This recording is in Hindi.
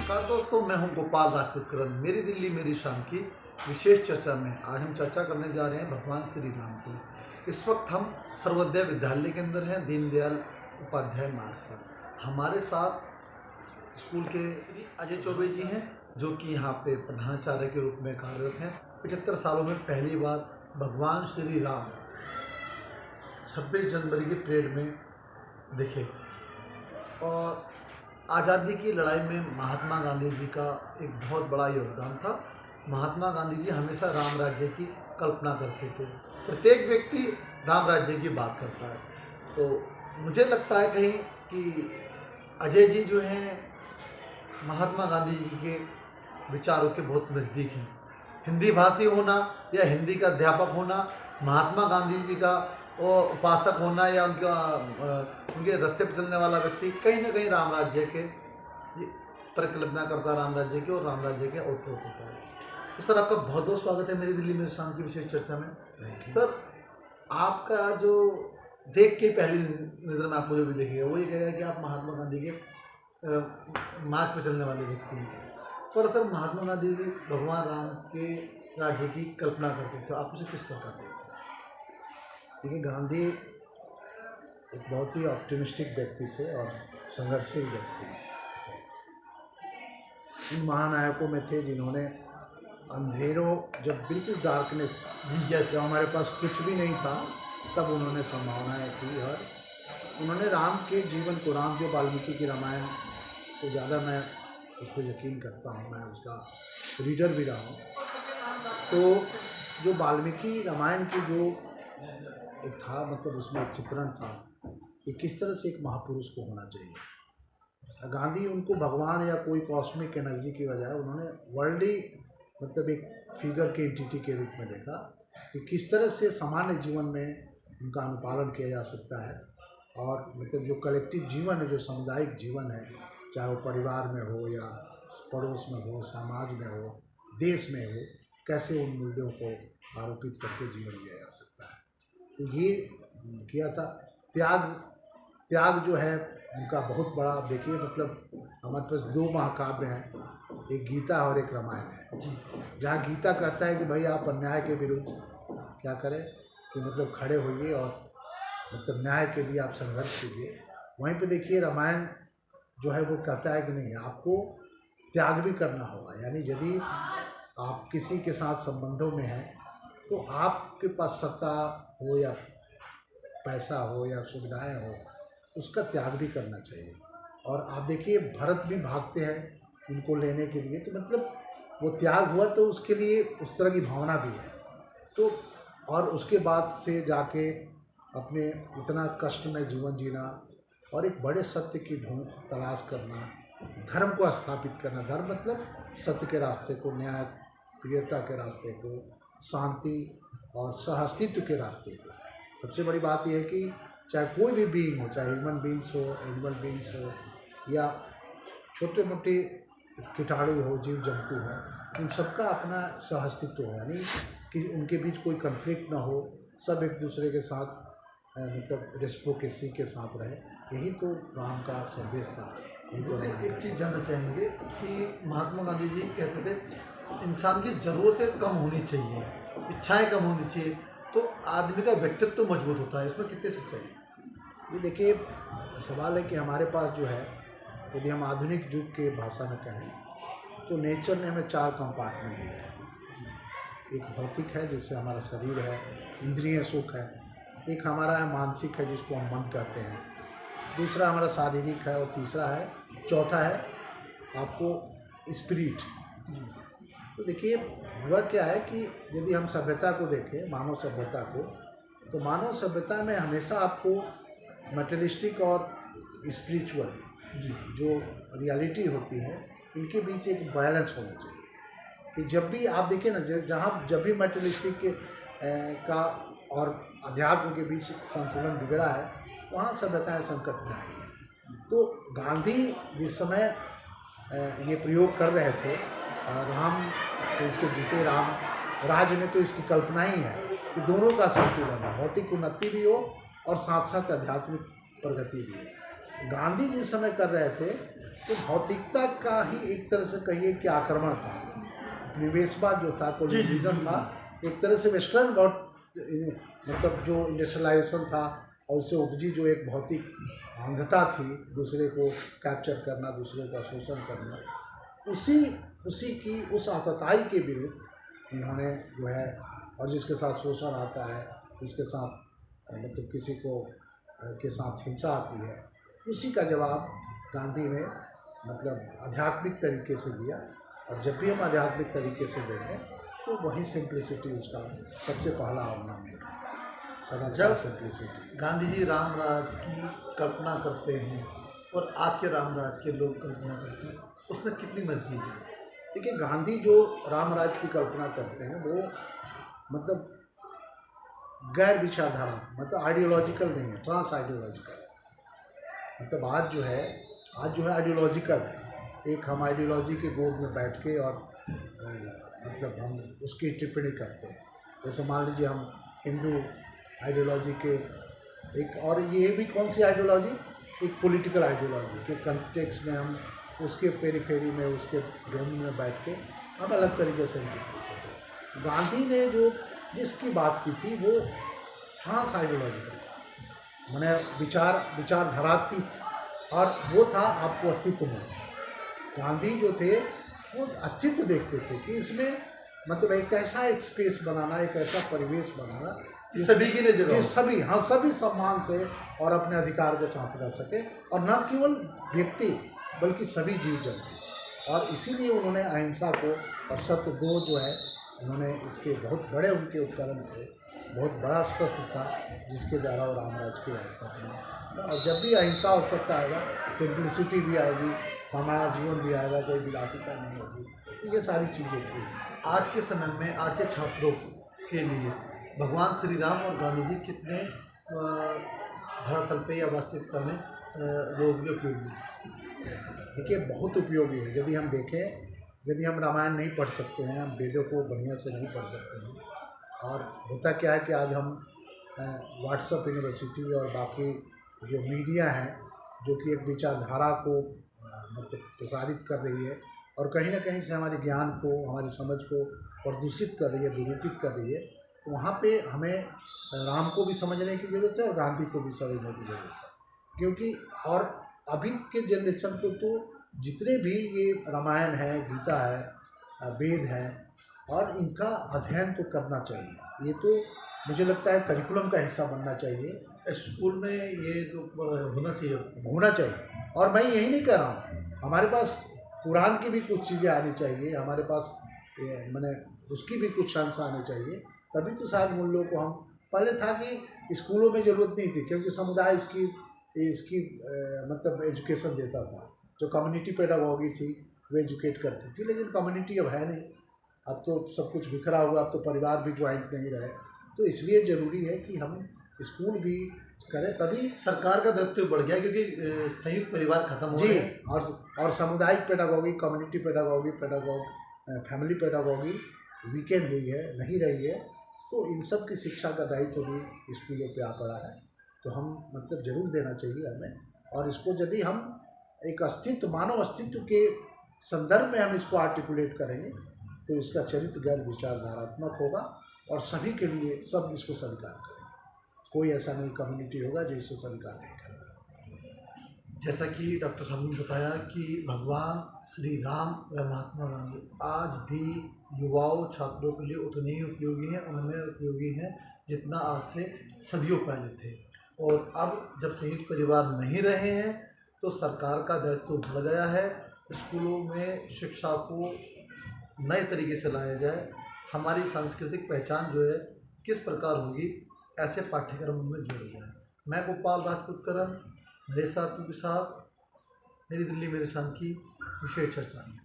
नमस्कार दोस्तों, मैं हूं गोपाल राजपूत करण। मेरी दिल्ली मेरी शान की विशेष चर्चा में आज हम चर्चा करने जा रहे हैं भगवान श्री राम की। इस वक्त हम सर्वोदय विद्यालय के अंदर हैं, दीनदयाल उपाध्याय मार्ग पर। हमारे साथ स्कूल के श्री अजय चौबे जी हैं, जो कि यहाँ पे प्रधानाचार्य के रूप में कार्यरत हैं। 75 सालों में पहली बार भगवान श्री राम 26 जनवरी की परेड में दिखे। और आज़ादी की लड़ाई में महात्मा गांधी जी का एक बहुत बड़ा योगदान था। महात्मा गांधी जी हमेशा राम राज्य की कल्पना करते थे। प्रत्येक व्यक्ति राम राज्य की बात करता है। तो मुझे लगता है कहीं कि अजय जी जो हैं महात्मा गांधी जी के विचारों के बहुत नज़दीक हैं। हिंदी भाषी होना या हिंदी का अध्यापक होना, महात्मा गांधी जी का और उपासक होना या उनके रास्ते पर चलने वाला व्यक्ति कहीं ना कहीं राम राज्य के परिकल्पना करता है, राम राज्य के और राम राज्य के ओतप्रोत होता है। तो सर, आपका बहुत बहुत स्वागत है मेरी दिल्ली मेरी शान की विशेष चर्चा में। सर, आपका जो देख के पहली नज़र में आपको जो भी देखेगा वो ये कहेगा कि आप महात्मा गांधी के मार्ग पर चलने वाले व्यक्ति हैं। पर सर, महात्मा गांधी जी भगवान राम के राज्य की कल्पना करते थे, आप उसे किस प्रकार देखते हैं? देखिए, गांधी एक बहुत ही ऑप्टिमिस्टिक व्यक्ति थे और संघर्षशील व्यक्ति थे। इन महानायकों में थे जिन्होंने अंधेरों, जब बिल्कुल डार्कनेस, जब हमारे पास कुछ भी नहीं था, तब उन्होंने संभावनाएं की। और उन्होंने राम के जीवन को, राम जो वाल्मीकि की रामायण को ज़्यादा मैं उस पर यकीन करता हूँ, मैं उसका रीडर भी रहा हूँ। तो जो वाल्मीकि रामायण की जो एक था, मतलब उसमें एक चित्रण था कि किस तरह से एक महापुरुष को होना चाहिए। गांधी उनको भगवान या कोई कॉस्मिक एनर्जी की बजाय उन्होंने वर्ल्डली, मतलब एक फिगर के एंटिटी के रूप में देखा कि किस तरह से सामान्य जीवन में उनका अनुपालन किया जा सकता है। और मतलब जो कलेक्टिव जीवन है, जो सामुदायिक जीवन है, चाहे वो परिवार में हो या पड़ोस में हो, समाज में हो, देश में हो, कैसे उन मूल्यों को आरोपित करके जीवन जिया जा सकता है। तो ये किया था। त्याग जो है उनका बहुत बड़ा। आप देखिए, मतलब हमारे पास 2 महाकाव्य हैं, एक गीता और एक रामायण है। जहाँ गीता कहता है कि भाई आप अन्याय के विरुद्ध क्या करें, कि मतलब खड़े होइए और मतलब न्याय के लिए आप संघर्ष कीजिए। वहीं पे देखिए रामायण जो है वो कहता है कि नहीं, आपको त्याग भी करना होगा। यानी यदि आप किसी के साथ संबंधों में हैं तो आपके पास सत्ता हो या पैसा हो या सुविधाएं हो, उसका त्याग भी करना चाहिए। और आप देखिए, भरत भी भागते हैं उनको लेने के लिए, तो मतलब वो त्याग हुआ, तो उसके लिए उस तरह की भावना भी है। तो और उसके बाद से जाके अपने इतना कष्ट में जीवन जीना और एक बड़े सत्य की ढूंढ तलाश करना, धर्म को स्थापित करना। धर्म मतलब सत्य के रास्ते को, न्याय प्रियता के रास्ते को, शांति और सहअस्तित्व के रास्ते को। सबसे बड़ी बात यह है कि चाहे कोई भी बीइंग हो, चाहे ह्यूमन बीइंग्स हो, एनिमल बीइंग्स हो, या छोटे मोटे कीटाणु हो, जीव जंतु हो, उन सबका अपना सहअस्तित्व हो। यानी कि उनके बीच कोई कन्फ्लिक्ट ना हो, सब एक दूसरे के साथ मतलब रेसिप्रोकेसी के साथ रहे। यही तो राम का संदेश था। यही तो एक चीज़ जानना चाहेंगे कि महात्मा गांधी जी कहते थे इंसान की ज़रूरतें कम होनी चाहिए, इच्छाएं कम होनी चाहिए, तो आदमी का व्यक्तित्व तो मजबूत होता है। इसमें कितने सच्चाई है? ये देखिए, सवाल है कि हमारे पास जो है, यदि हम आधुनिक युग के भाषा में कहें तो नेचर ने हमें 4 कंपार्टमेंट दिए हैं। एक भौतिक है जिससे हमारा शरीर है, इंद्रिय सुख है। एक हमारा है मानसिक है जिसको हम मन कहते हैं। दूसरा हमारा शारीरिक है और तीसरा है, चौथा है आपको स्पिरिट। तो देखिए, हुआ क्या है कि यदि हम सभ्यता को देखें, मानव सभ्यता को, तो मानव सभ्यता में हमेशा आपको मटेरियलिस्टिक और स्पिरिचुअल जो रियलिटी होती है, इनके बीच एक बैलेंस होना चाहिए। कि जब भी आप देखिए ना, जहाँ जब भी मटेरियलिस्टिक का और अध्यात्म के बीच संतुलन बिगड़ा है, वहाँ सभ्यताएं संकट में आई है। तो गांधी जिस समय ये प्रयोग कर रहे थे, राम तो इसके जीते राम राज्य में, तो इसकी कल्पना ही है कि दोनों का संतुलन हो, भौतिक उन्नति भी हो और साथ साथ आध्यात्मिक प्रगति भी हो। गांधी जिस समय कर रहे थे तो भौतिकता का ही एक तरह से कहिए कि आक्रमण था, निवेशवाद जो था, कोलोनियलिज्म था, एक तरह से वेस्टर्न मतलब जो इंडस्ट्रियलाइजेशन था और उससे उपजी जो एक भौतिक अंधता थी, दूसरे को कैप्चर करना, दूसरे का शोषण करना, उसी की उस आतताई के विरुद्ध इन्होंने जो है, और जिसके साथ शोषण आता है, जिसके साथ मतलब किसी को के साथ हिंसा आती है, उसी का जवाब गांधी ने मतलब आध्यात्मिक तरीके से दिया। और जब भी हम आध्यात्मिक तरीके से देंगे तो वही सिंप्लिसिटी उसका सबसे पहला ऑर्नामेंट होता है, सनातन सिंप्लिसिटी। गांधी जी राम राज की कल्पना करते हैं और आज के राम राज के लोग कल्पना करते हैं, उसमें कितनी मजबूती है? देखिए, गांधी जो राम राज की कल्पना करते हैं वो मतलब गैर विचारधारा, मतलब आइडियोलॉजिकल नहीं है, ट्रांस आइडियोलॉजिकल। मतलब आज जो है आइडियोलॉजिकल है। एक हम आइडियोलॉजी के गोद में बैठ के और मतलब हम उसकी टिप्पणी करते हैं। जैसे मान लीजिए हम हिंदू आइडियोलॉजी के एक, और ये भी कौन सी आइडियोलॉजी, एक पॉलिटिकल आइडियोलॉजी के कंटेक्स्ट में हम उसके पेरीफेरी में, उसके डोमेन में बैठ के हम अलग तरीके से इंटरप्रेट होते हैं। गांधी ने जो जिसकी बात की थी वो ट्रांस आइडियोलॉजिकल था, मैंने विचारधारातीत, और वो था आपको अस्तित्व में। गांधी जो थे वो अस्तित्व देखते थे कि इसमें मतलब एक ऐसा एक स्पेस बनाना, एक ऐसा परिवेश बनाना सभी के लिए जगह, सभी सम्मान से और अपने अधिकार के साथ रह सके, और न केवल व्यक्ति बल्कि सभी जीव जंतु। और इसीलिए उन्होंने अहिंसा को और सत्य दो जो है, उन्होंने इसके बहुत बड़े उनके उपकरण थे, बहुत बड़ा शस्त्र था जिसके द्वारा वो रामराज की व्यवस्था बनी। और जब भी अहिंसा और सत्य आएगा, सिंप्लिसिटी भी आएगी, सामान्य जीवन भी आएगा, कोई विलासिता नहीं होगी। तो ये सारी चीज़ें थी। आज के समय में आज के छात्रों के लिए भगवान श्री राम और गांधी जी कितने धरातल पे या वास्तविकता में लोग उपयोगी? देखिए, बहुत उपयोगी है। यदि हम देखें, यदि हम रामायण नहीं पढ़ सकते हैं, हम वेदों को बढ़िया से नहीं पढ़ सकते हैं, और होता क्या है कि आज हम व्हाट्सएप यूनिवर्सिटी और बाकी जो मीडिया है जो कि एक विचारधारा को मतलब प्रसारित कर रही है और कहीं ना कहीं से हमारे ज्ञान को, हमारी समझ को प्रदूषित कर रही है, विरूपित कर रही है, तो वहाँ पे हमें राम को भी समझने की ज़रूरत है और गांधी को भी समझने की ज़रूरत है। क्योंकि और अभी के जनरेशन को तो जितने भी ये रामायण है, गीता है, वेद है, और इनका अध्ययन तो करना चाहिए। ये तो मुझे लगता है करिकुलम का हिस्सा बनना चाहिए, स्कूल में ये तो होना चाहिए। और मैं यही नहीं कह रहा हूँ, हमारे पास कुरान की भी कुछ चीज़ें आनी चाहिए, हमारे पास मैंने उसकी भी कुछ अंश आने चाहिए, तभी तो शायद मूल्यों को हम, पहले था कि स्कूलों में ज़रूरत नहीं थी क्योंकि समुदाय इसकी मतलब एजुकेशन देता था। जो कम्युनिटी पेडागॉजी थी वो एजुकेट करती थी, लेकिन कम्युनिटी अब है नहीं, अब तो सब कुछ बिखरा हुआ, अब तो परिवार भी ज्वाइंट नहीं रहे। तो इसलिए ज़रूरी है कि हम स्कूल भी करें, तभी सरकार का दायित्व बढ़ गया क्योंकि संयुक्त परिवार खत्म हो रहे हैं। और सामुदायिक pedagogy, community pedagogy, family pedagogy weekend हुई है, नहीं रही है। तो इन सब की शिक्षा का दायित्व भी स्कूलों पे आ पड़ा है, तो हम मतलब ज़रूर देना चाहिए हमें। और इसको यदि हम एक अस्तित्व, मानव अस्तित्व के संदर्भ में हम इसको आर्टिकुलेट करेंगे तो इसका चरित्र गैर विचारधारात्मक होगा और सभी के लिए सब इसको स्वीकार करेंगे। कोई ऐसा नहीं कम्युनिटी होगा जो इसको स्वीकार नहीं करेगा। जैसा कि डॉक्टर साहब ने बताया कि भगवान श्री राम व महात्मा गांधी आज भी युवाओं, छात्रों के लिए उतने ही उपयोगी हैं, उन्हें उपयोगी हैं जितना आज से सदियों पहले थे। और अब जब संयुक्त परिवार नहीं रहे हैं तो सरकार का दायित्व बढ़ गया है, स्कूलों में शिक्षा को नए तरीके से लाया जाए, हमारी सांस्कृतिक पहचान जो है किस प्रकार होगी, ऐसे पाठ्यक्रमों में जोड़ा जाए। मैं गोपाल राजपूतकरण, नरेश राजपूत के साथ मेरी दिल्ली मेरी शान की विशेष चर्चा में।